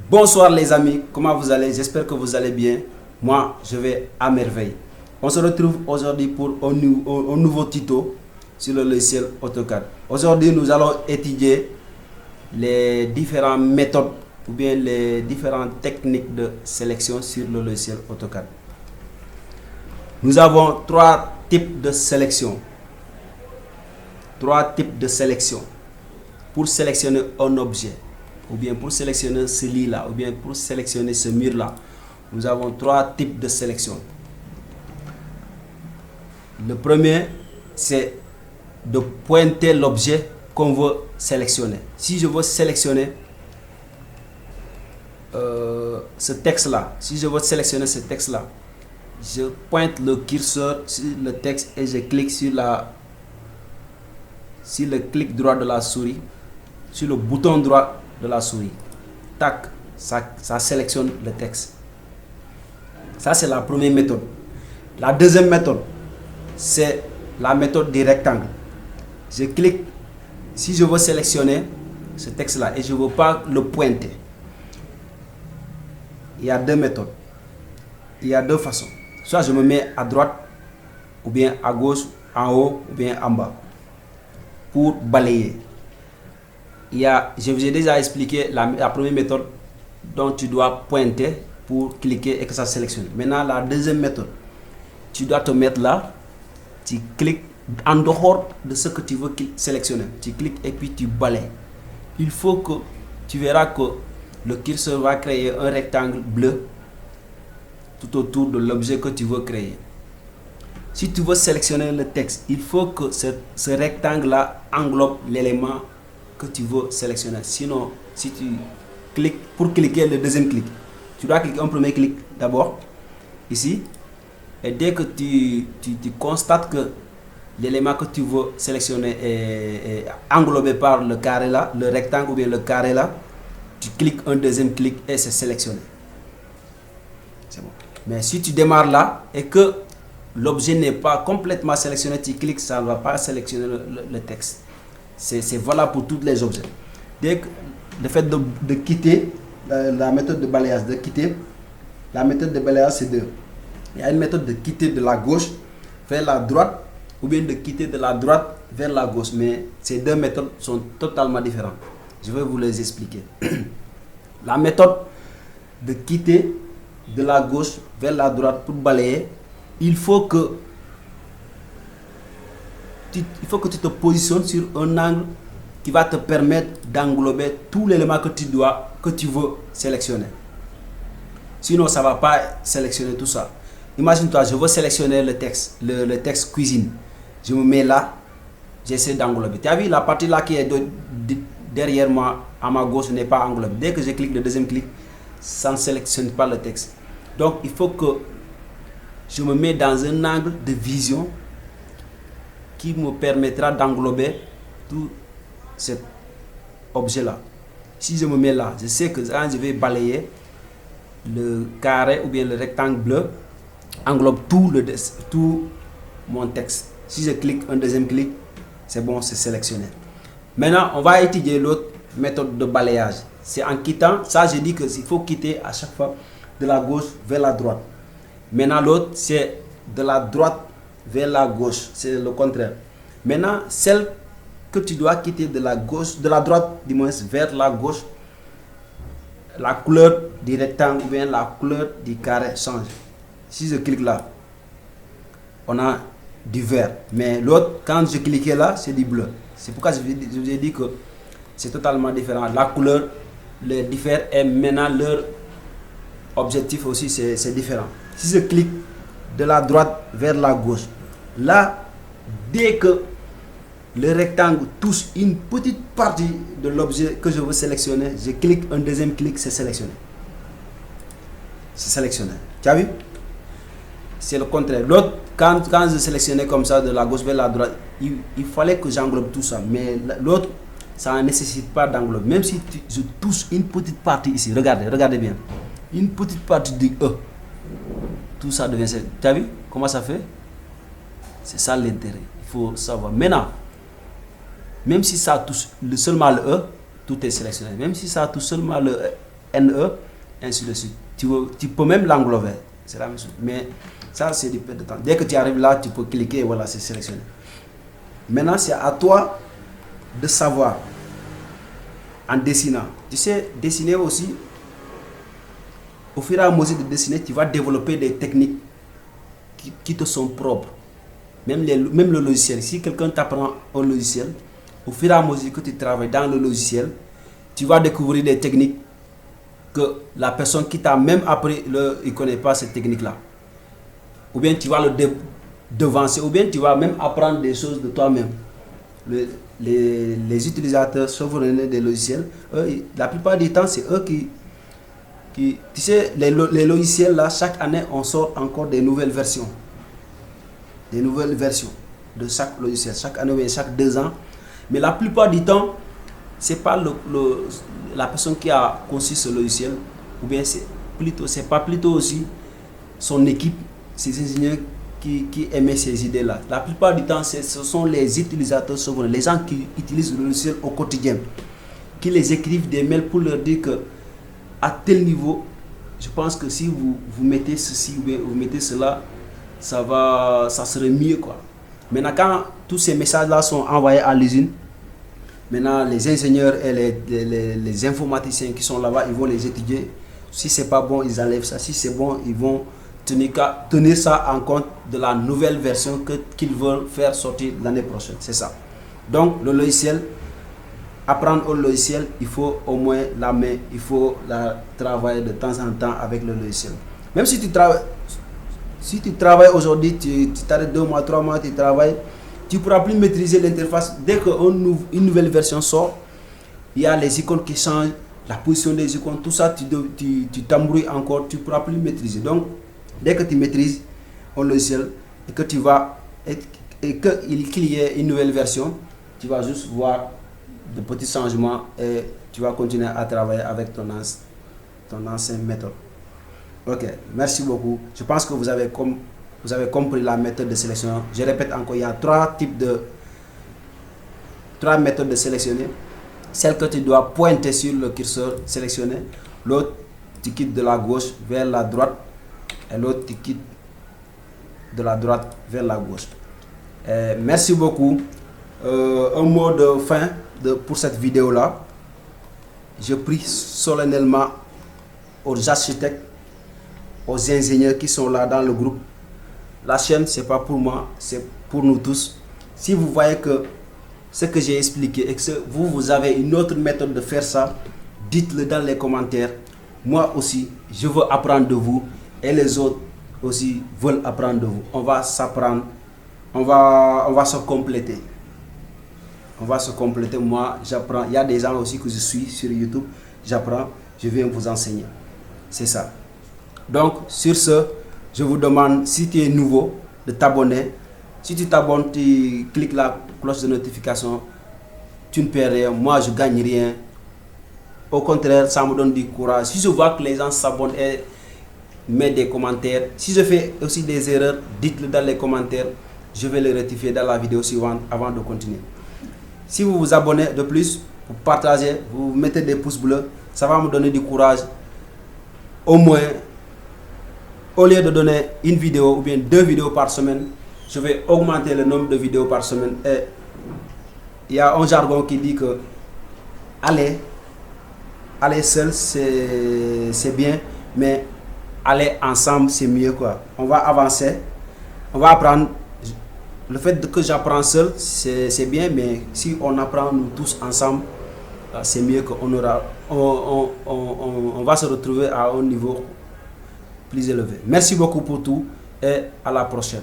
Bonsoir les amis, comment vous allez? J'espère que vous allez bien. Moi, je vais à merveille. On se retrouve aujourd'hui pour un nouveau tuto sur le logiciel AutoCAD. Aujourd'hui, nous allons étudier les différentes méthodes ou bien les différentes techniques de sélection sur le logiciel AutoCAD. Nous avons trois types de sélection. Trois types de sélection pour sélectionner un objet, ou bien pour sélectionner ce lit-là, ou bien pour sélectionner ce mur-là. Nous avons trois types de sélection. Le premier, c'est de pointer l'objet qu'on veut sélectionner. Si je veux sélectionner ce texte-là, je pointe le curseur sur le texte et je clique sur le clic droit de la souris, sur le bouton droit de la souris. Tac, ça sélectionne le texte. Ça, c'est la première méthode. La deuxième méthode, c'est la méthode du rectangle. Je clique, si je veux sélectionner ce texte-là et je ne veux pas le pointer, il y a deux méthodes. Il y a deux façons. Soit je me mets à droite, ou bien à gauche, en haut, ou bien en bas, pour balayer. Je vous ai déjà expliqué la première méthode dont tu dois pointer pour cliquer et que ça sélectionne. Maintenant, la deuxième méthode, tu dois te mettre là, tu cliques en dehors de ce que tu veux sélectionner. Tu cliques et puis tu balayes. Il faut que tu verras que le curseur va créer un rectangle bleu tout autour de l'objet que tu veux créer. Si tu veux sélectionner le texte, il faut que ce rectangle-là englobe l'élément que tu veux sélectionner. Sinon, si tu cliques, pour cliquer le deuxième clic, tu dois cliquer un premier clic d'abord, ici. Et dès que tu constates que l'élément que tu veux sélectionner est englobé par le carré là, le rectangle ou bien le carré là, tu cliques un deuxième clic et c'est sélectionné. C'est bon. Mais si tu démarres là et que l'objet n'est pas complètement sélectionné, tu cliques, ça ne va pas sélectionner le texte. C'est valable pour tous les objets. Dès que le fait de quitter la méthode de balayage, la méthode de balayage, c'est deux. Il y a une méthode de quitter de la gauche vers la droite ou bien de quitter de la droite vers la gauche. Mais ces deux méthodes sont totalement différentes. Je vais vous les expliquer. La méthode de quitter de la gauche vers la droite pour balayer, il faut que tu te positionnes sur un angle qui va te permettre d'englober tout l'élément que tu veux sélectionner. Sinon, ça ne va pas sélectionner tout ça. Imagine-toi, je veux sélectionner le texte cuisine. Je me mets là, j'essaie d'englober. Tu as vu la partie là qui est derrière moi, à ma gauche, n'est pas englobée. Dès que je clique le deuxième clic, ça ne sélectionne pas le texte. Donc, il faut que je me mets dans un angle de vision qui me permettra d'englober tout cet objet-là. Si je me mets là, je sais que quand je vais balayer, le carré ou bien le rectangle bleu englobe tout mon texte. Si je clique un deuxième clic, c'est bon, c'est sélectionné. Maintenant, on va étudier l'autre méthode de balayage. C'est en quittant, ça je dis qu'il faut quitter à chaque fois de la gauche vers la droite. Maintenant, l'autre, c'est de la droite vers la gauche, c'est le contraire. Maintenant, celle que tu dois quitter de la droite du moins vers la gauche, la couleur du rectangle ou bien la couleur du carré change. Si je clique là, on a du vert. Mais l'autre, quand je cliquais là, c'est du bleu. C'est pourquoi je vous ai dit que c'est totalement différent. La couleur les diffère et maintenant leur objectif aussi c'est différent. Si je clique de la droite vers la gauche, là, dès que le rectangle touche une petite partie de l'objet que je veux sélectionner, je clique un deuxième clic, c'est sélectionné. C'est sélectionné. Tu as vu? C'est le contraire. L'autre, quand je sélectionnais comme ça de la gauche vers la droite, il fallait que j'englobe tout ça. Mais l'autre, ça ne nécessite pas d'englober. Même si je touche une petite partie ici, regardez bien. Une petite partie du E. Tout ça devient... Tu as vu comment ça fait? C'est ça l'intérêt. Il faut savoir. Maintenant, même si ça touche seulement le E, tout est sélectionné. Même si ça touche seulement le NE, ainsi de suite. Tu peux même l'englober, c'est la même chose. Mais ça, c'est du perte de temps. Dès que tu arrives là, tu peux cliquer et voilà, c'est sélectionné. Maintenant, c'est à toi de savoir en dessinant. Tu sais, dessiner aussi, au fur et à mesure de dessiner, tu vas développer des techniques qui te sont propres. Même le logiciel. Si quelqu'un t'apprend un logiciel, au fur et à mesure que tu travailles dans le logiciel, tu vas découvrir des techniques que la personne qui t'a même appris, il ne connaît pas cette technique-là. Ou bien tu vas le devancer, ou bien tu vas même apprendre des choses de toi-même. Les utilisateurs souverains des logiciels, eux, la plupart du temps, c'est eux qui tu sais, les logiciels là, chaque année, on sort encore des nouvelles versions. Des nouvelles versions de chaque logiciel, chaque année, chaque 2 ans. Mais la plupart du temps, c'est pas la personne qui a conçu ce logiciel, ou bien c'est pas plutôt aussi son équipe, ses ingénieurs qui aimaient ces idées-là. La plupart du temps, ce sont les utilisateurs souverains, les gens qui utilisent le logiciel au quotidien, qui les écrivent des mails pour leur dire que à tel niveau, je pense que si vous mettez ceci ou bien vous mettez cela, ça serait mieux, quoi. Maintenant, quand tous ces messages-là sont envoyés à l'usine, maintenant les ingénieurs et les informaticiens qui sont là-bas, ils vont les étudier. Si c'est pas bon, ils enlèvent ça. Si c'est bon, ils vont tenir ça en compte de la nouvelle version qu'ils veulent faire sortir l'année prochaine. C'est ça. Donc le logiciel, apprendre au logiciel, il faut au moins la main, il faut la travailler de temps en temps avec le logiciel. Même si tu travailles aujourd'hui, tu t'arrêtes 2 mois, 3 mois, tu travailles, tu ne pourras plus maîtriser l'interface. Dès qu'une nouvelle version sort, il y a les icônes qui changent, la position des icônes, tout ça, tu t'embrouilles encore, tu ne pourras plus maîtriser. Donc, dès que tu maîtrises un logiciel et que tu vas qu'il y ait une nouvelle version, tu vas juste voir de petits changements et tu vas continuer à travailler avec ton ancienne méthode. Ok, merci beaucoup. Je pense que vous avez compris la méthode de sélection. Je répète encore, il y a 3 méthodes de sélectionner. Celle que tu dois pointer sur le curseur sélectionné. L'autre, tu quittes de la gauche vers la droite. Et l'autre, tu quittes de la droite vers la gauche. Merci beaucoup. Un mot de fin pour cette vidéo là. Je prie solennellement aux architectes, aux ingénieurs qui sont là dans le groupe. La chaîne, c'est pas pour moi, c'est pour nous tous. Si vous voyez que ce que j'ai expliqué et que vous avez une autre méthode de faire ça, dites-le dans les commentaires. Moi aussi, je veux apprendre de vous et les autres aussi veulent apprendre de vous. On va s'apprendre, on va se compléter. On va se compléter. Moi, j'apprends. Il y a des gens aussi que je suis sur YouTube. J'apprends, je viens vous enseigner. C'est ça. Donc, sur ce, je vous demande, si tu es nouveau, de t'abonner. Si tu t'abonnes, tu cliques la cloche de notification. Tu ne perds rien. Moi, je ne gagne rien. Au contraire, ça me donne du courage. Si je vois que les gens s'abonnent et mettent des commentaires, si je fais aussi des erreurs, dites-le dans les commentaires. Je vais les rectifier dans la vidéo suivante avant de continuer. Si vous vous abonnez de plus, vous partagez, vous mettez des pouces bleus, ça va me donner du courage. Au moins, au lieu de donner une vidéo ou bien 2 vidéos par semaine, je vais augmenter le nombre de vidéos par semaine. Et il y a un jargon qui dit que aller seul c'est bien, mais aller ensemble c'est mieux, quoi. On va avancer, on va apprendre. Le fait que j'apprends seul, c'est bien, mais si on apprend nous tous ensemble, c'est mieux qu'on on va se retrouver à un niveau plus élevé. Merci beaucoup pour tout et à la prochaine.